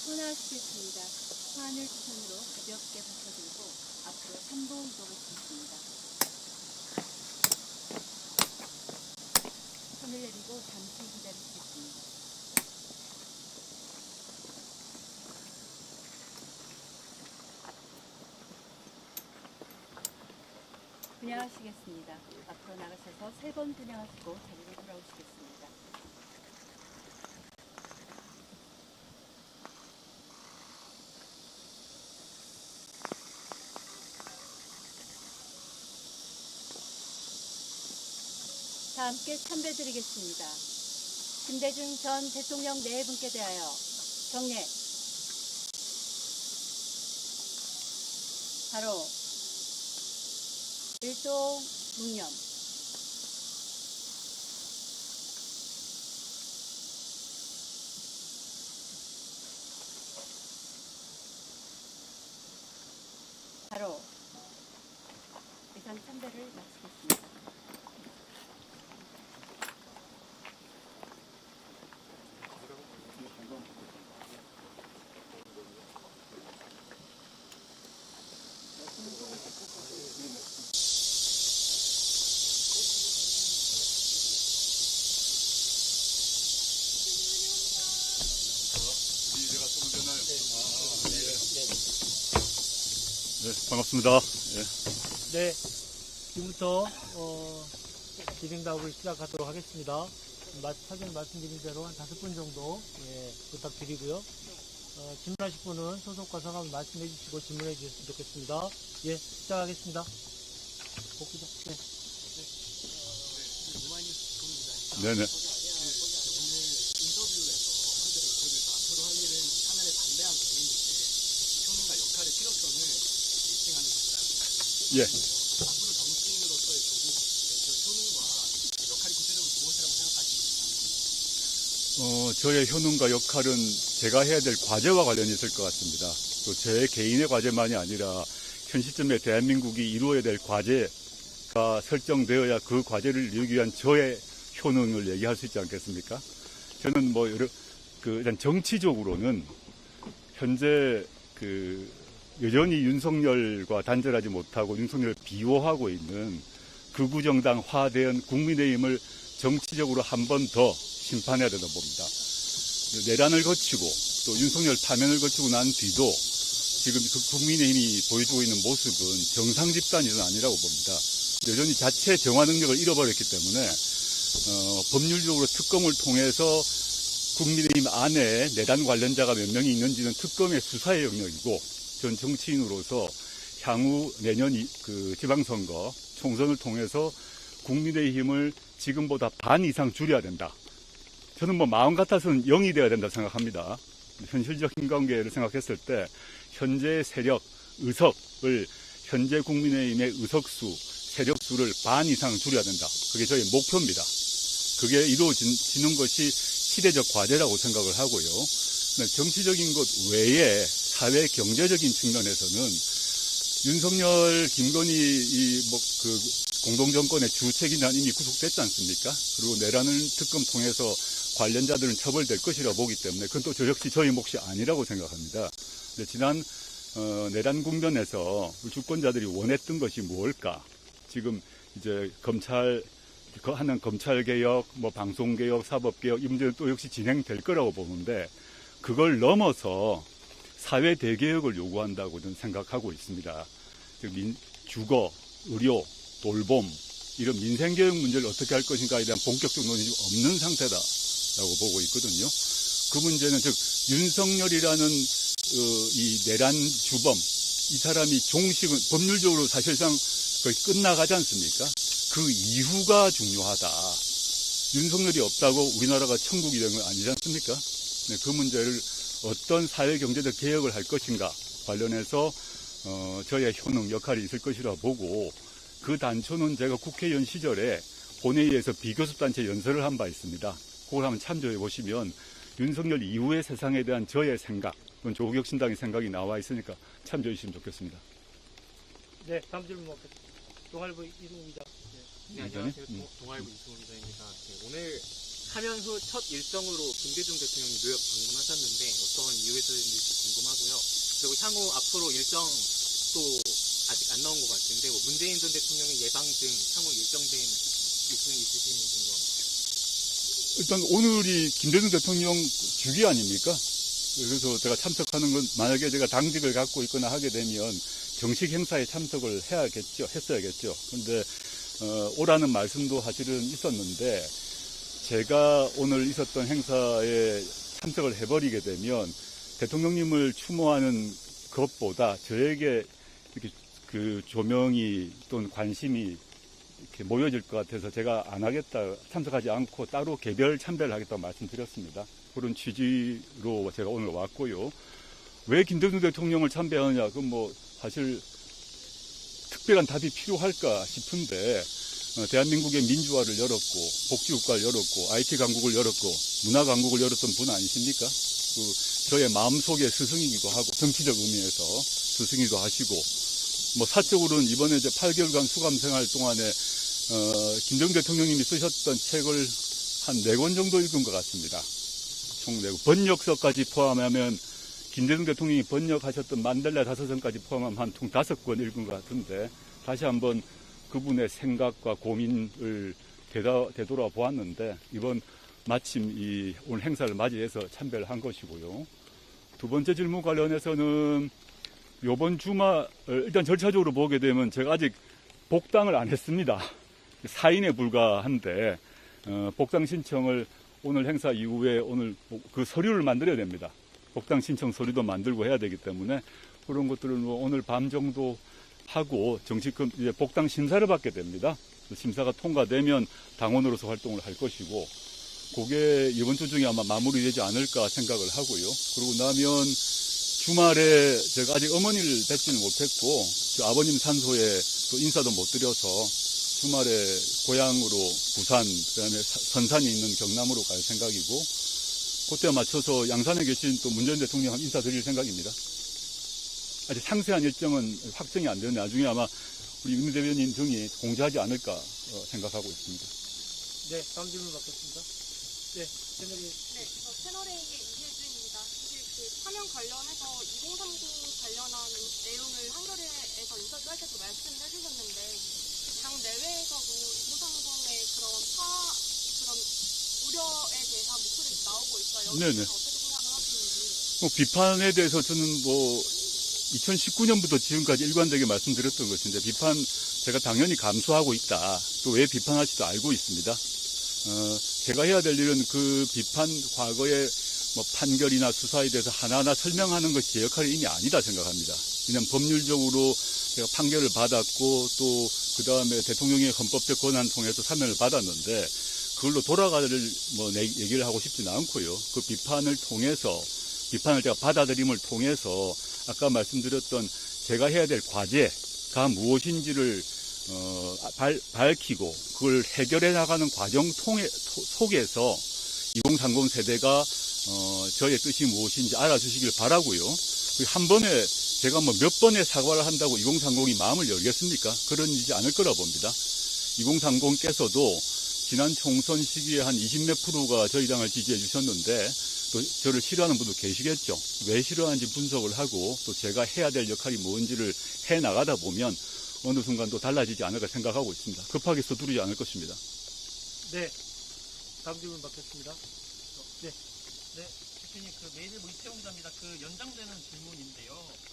손아시겠습니다. 하늘 수선으로 가볍게 받쳐들고 앞으로 3도 이동을 주겠습니다. 손을 내리고 잠시 기다리시겠습니다. 분양하시겠습니다. 앞으로 나가셔서 3번 분양하시고 자리로 돌아오시겠습니다. 다 함께 참배드리겠습니다. 김대중 전 대통령 네 분께 대하여 경례. 바로 일동 묵념. 바로 이상 참배를 마치겠습니다. 네, 반갑습니다. 네, 지금부터 진행작업을 시작하도록 하겠습니다. 사전에 말씀드린 대로 한 5분 정도 부탁드리고요. 질문하실 분은 소속과 성함을 말씀해 주시고 질문해 주셨으면 좋겠습니다. 예, 시작하겠습니다. 복귀자. 네. 네네. 예. 앞으로 정치인으로서의 조국 대표 효능과 역할이 구체적으로 무엇이라고 생각하십니까? 저의 효능과 역할은 제가 해야 될 과제와 관련이 있을 것 같습니다. 또 제 개인의 과제만이 아니라 현 시점에 대한민국이 이루어야 될 과제가 설정되어야 그 과제를 이루기 위한 저의 효능을 얘기할 수 있지 않겠습니까? 저는 일단 정치적으로는 현재 여전히 윤석열과 단절하지 못하고 윤석열을 비호하고 있는 극우정당화된 국민의힘을 정치적으로 한 번 더 심판해야 된다고 봅니다. 내란을 거치고 또 윤석열 파면을 거치고 난 뒤도 지금 국민의힘이 보여주고 있는 모습은 정상 집단은 아니라고 봅니다. 여전히 자체 정화 능력을 잃어버렸기 때문에 법률적으로 특검을 통해서 국민의힘 안에 내란 관련자가 몇 명이 있는지는 특검의 수사의 영역이고 전 정치인으로서 향후 내년 지방선거 총선을 통해서 국민의힘을 지금보다 반 이상 줄여야 된다. 저는 마음 같아서는 0이 되어야 된다 생각합니다. 현실적인 관계를 생각했을 때 현재 세력, 의석을 현재 국민의힘의 의석수, 세력수를 반 이상 줄여야 된다. 그게 저희 목표입니다. 그게 이루어지는 것이 시대적 과제라고 생각을 하고요. 정치적인 것 외에 사회 경제적인 측면에서는 윤석열, 김건희 공동정권의 주책임자는 이미 구속됐지 않습니까? 그리고 내란을 특검 통해서 관련자들은 처벌될 것이라고 보기 때문에 그건 또 저 역시 저희 몫이 아니라고 생각합니다. 근데 지난 내란 국면에서 주권자들이 원했던 것이 무엇일까? 지금 이제 하는 검찰개혁, 방송개혁, 사법개혁 이 문제는 또 역시 진행될 거라고 보는데 그걸 넘어서 사회 대개혁을 요구한다고 저는 생각하고 있습니다. 주거, 의료, 돌봄 이런 민생개혁 문제를 어떻게 할 것인가에 대한 본격적 논의가 없는 상태다라고 보고 있거든요. 그 문제는 즉 윤석열이라는 이 내란 주범 이 사람이 종식은 법률적으로 사실상 거의 끝나가지 않습니까? 그 이후가 중요하다. 윤석열이 없다고 우리나라가 천국이 된 건 아니지 않습니까? 네, 그 문제를 어떤 사회 경제적 개혁을 할 것인가 관련해서 저의 효능 역할이 있을 것이라 보고 그 단초는 제가 국회의원 시절에 본회의에서 비교섭단체 연설을 한 바 있습니다. 그걸 한번 참조해 보시면 윤석열 이후의 세상에 대한 저의 생각 또는 조국혁신당의 생각이 나와 있으니까 참조해 주시면 좋겠습니다. 네, 다음 질문 먹겠습니다. 동아일보 이승우 기자. 네, 안녕하세요. 동아일보 이승우 기자입니다. 오늘 사면 후 첫 일정으로 김대중 대통령이 뉴욕 방문하셨는데 어떤 이유에서인지 궁금하고요. 그리고 향후 앞으로 일정 또 아직 안 나온 것 같은데 문재인 전 대통령의 예방 등 향후 일정된 일정이 있으신지 궁금합니다. 일단 오늘이 김대중 대통령 주기 아닙니까? 그래서 제가 참석하는 건 만약에 제가 당직을 갖고 있거나 하게 되면 정식 행사에 참석을 했어야겠죠. 근데 오라는 말씀도 사실은 있었는데 제가 오늘 있었던 행사에 참석을 해버리게 되면 대통령님을 추모하는 것보다 저에게 이렇게 그 조명이 또는 관심이 이렇게 모여질 것 같아서 제가 안 하겠다, 참석하지 않고 따로 개별 참배를 하겠다고 말씀드렸습니다. 그런 취지로 제가 오늘 왔고요. 왜 김대중 대통령을 참배하느냐, 그건 뭐 사실 특별한 답이 필요할까 싶은데 대한민국의 민주화를 열었고 복지국가를 열었고 IT 강국을 열었고 문화 강국을 열었던 분 아니십니까? 저의 마음속의 스승이기도 하고 정치적 의미에서 스승이기도 하시고 뭐 사적으로는 이번에 이제 8개월간 수감 생활 동안에 김대중 대통령님이 쓰셨던 책을 한 4권 정도 읽은 것 같습니다. 총 4권. 번역서까지 포함하면 김대중 대통령이 번역하셨던 만델라 다서전까지 포함하면 한 총 5권 읽은 것 같은데 다시 한번 그분의 생각과 고민을 되돌아 보았는데 이번 마침 오늘 행사를 맞이해서 참배를 한 것이고요. 두 번째 질문 관련해서는 이번 주말 일단 절차적으로 보게 되면 제가 아직 복당을 안 했습니다. 사인에 불과한데 복당 신청을 오늘 행사 이후에 오늘 그 서류를 만들어야 됩니다. 복당 신청 서류도 만들고 해야 되기 때문에 그런 것들을 오늘 밤 정도 하고 정식금 이제 복당 심사를 받게 됩니다. 심사가 통과되면 당원으로서 활동을 할 것이고 그게 이번 주 중에 아마 마무리되지 않을까 생각을 하고요. 그러고 나면 주말에 제가 아직 어머니를 뵙지는 못했고 아버님 산소에 또 인사도 못 드려서 주말에 고향으로 부산 그다음에 선산이 있는 경남으로 갈 생각이고 그때 맞춰서 양산에 계신 또 문재인 대통령 인사드릴 생각입니다. 아직 상세한 일정은 확정이 안 되는데 나중에 아마 우리 윤 대변인 등이 공지하지 않을까 생각하고 있습니다. 네, 다음 질문 받겠습니다. 네, 채널이. 네, 채널A의 이혜주입니다. 사실 그 파면 관련해서 2030 관련한 내용을 한겨레에서 인터뷰할 때도 말씀을 해주셨는데 당 내외에서도 2030의 그런 우려에 대한 목소리가 나오고 있어요. 네네. 어떻게 생각을 하시는지. 비판에 대해서 저는 2019년부터 지금까지 일관되게 말씀드렸던 것인데 비판 제가 당연히 감수하고 있다. 또 왜 비판할지도 알고 있습니다. 제가 해야 될 일은 그 비판 과거의 판결이나 수사에 대해서 하나하나 설명하는 것이 제 역할이 이미 아니다 생각합니다. 그냥 법률적으로 제가 판결을 받았고 또 그 다음에 대통령의 헌법적 권한 통해서 사면을 받았는데 그걸로 돌아갈 얘기를 하고 싶지는 않고요. 그 비판을 제가 받아들임을 통해서 아까 말씀드렸던 제가 해야 될 과제가 무엇인지를 밝히고 그걸 해결해 나가는 과정 속에서 2030 세대가 저의 뜻이 무엇인지 알아주시길 바라고요. 한 번에 제가 몇 번의 사과를 한다고 2030이 마음을 열겠습니까? 그런 일이지 않을 거라 봅니다. 2030께서도 지난 총선 시기에 한 20몇 프로가 저희 당을 지지해 주셨는데 또 저를 싫어하는 분도 계시겠죠. 왜 싫어하는지 분석을 하고 또 제가 해야 될 역할이 뭔지를 해 나가다 보면 어느 순간 또 달라지지 않을까 생각하고 있습니다. 급하게 서두르지 않을 것입니다. 네, 다음 질문 받겠습니다. 네, 대표님 메일보 이태용 기자입니다. 연장되는 질문인데요.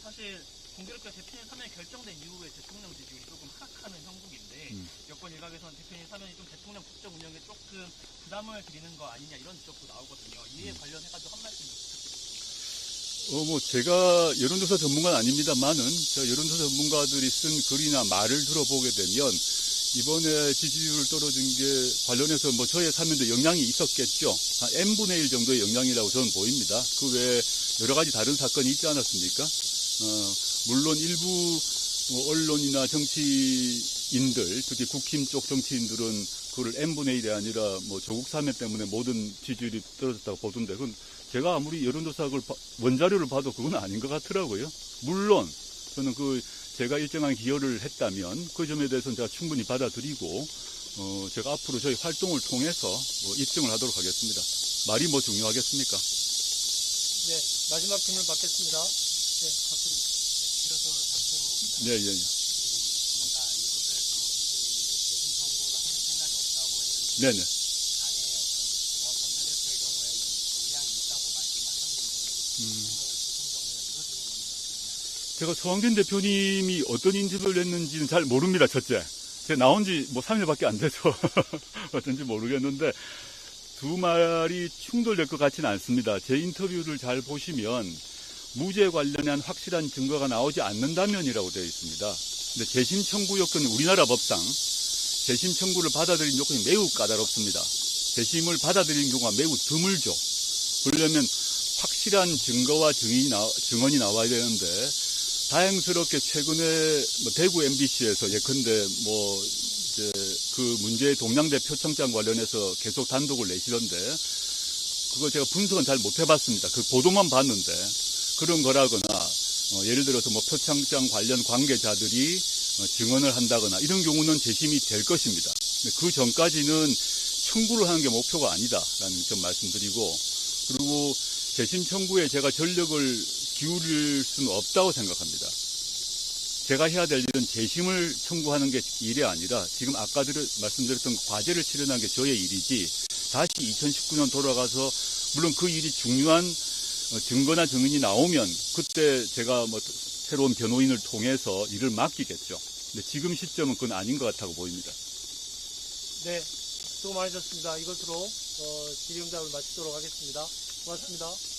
사실 공교롭게 대표님 사면이 결정된 이후에 대통령 지지율이 조금 하락하는 형국인데 여권 일각에서는 대표님 사면이 좀 대통령 국정 운영에 조금 부담을 드리는 거 아니냐 이런 지적도 나오거든요. 이에 관련해가지고 한 말씀 부탁드립니다. 제가 여론조사 전문가는 아닙니다만은 여론조사 전문가들이 쓴 글이나 말을 들어보게 되면 이번에 지지율 떨어진 게 관련해서 저의 사면도 영향이 있었겠죠. 한 n분의 1 정도의 영향이라고 저는 보입니다. 그 외에 여러 가지 다른 사건이 있지 않았습니까? 물론 일부 언론이나 정치인들, 특히 국힘 쪽 정치인들은 그걸 n분의 1이 아니라 조국 사면 때문에 모든 지지율이 떨어졌다고 보던데 그건 제가 아무리 여론조사 원자료를 봐도 그건 아닌 것 같더라고요. 물론 저는 제가 일정한 기여를 했다면 그 점에 대해서는 제가 충분히 받아들이고 제가 앞으로 저희 활동을 통해서 입증을 하도록 하겠습니다. 말이 뭐 중요하겠습니까? 네, 마지막 질문 받겠습니다. 네, 박수로. 네, 예, 예. 네네. 제가 서왕진 대표님이 어떤 인터뷰를 했는지는 잘 모릅니다, 첫째. 제가 나온 지 뭐 3일밖에 안 돼서 어떤지 모르겠는데, 두 말이 충돌될 것 같지는 않습니다. 제 인터뷰를 잘 보시면 무죄 관련한 확실한 증거가 나오지 않는다면이라고 되어 있습니다. 근데 재심 청구 요건은 우리나라 법상 재심 청구를 받아들인 요건이 매우 까다롭습니다. 재심을 받아들인 경우가 매우 드물죠. 그러려면 확실한 증거와 증언이 나와야 되는데, 다행스럽게 최근에 대구 MBC에서 예컨대 그 문제의 동양대 표창장 관련해서 계속 단독을 내시던데, 그걸 제가 분석은 잘 못 해봤습니다. 그 보도만 봤는데, 그런 거라거나, 예를 들어서 표창장 관련 관계자들이 증언을 한다거나, 이런 경우는 재심이 될 것입니다. 근데 그 전까지는 청구를 하는 게 목표가 아니다라는 점 말씀드리고, 그리고 재심 청구에 제가 전력을 기울일 수는 없다고 생각합니다. 제가 해야 될 일은 재심을 청구하는 게 일이 아니라 지금 아까 말씀드렸던 과제를 실현하는 게 저의 일이지, 다시 2019년 돌아가서 물론 그 일이 중요한 증거나 증인이 나오면 그때 제가 새로운 변호인을 통해서 일을 맡기겠죠. 근데 지금 시점은 그건 아닌 것 같다고 보입니다. 네, 수고 많으셨습니다. 이것으로 질의응답을 마치도록 하겠습니다. 고맙습니다.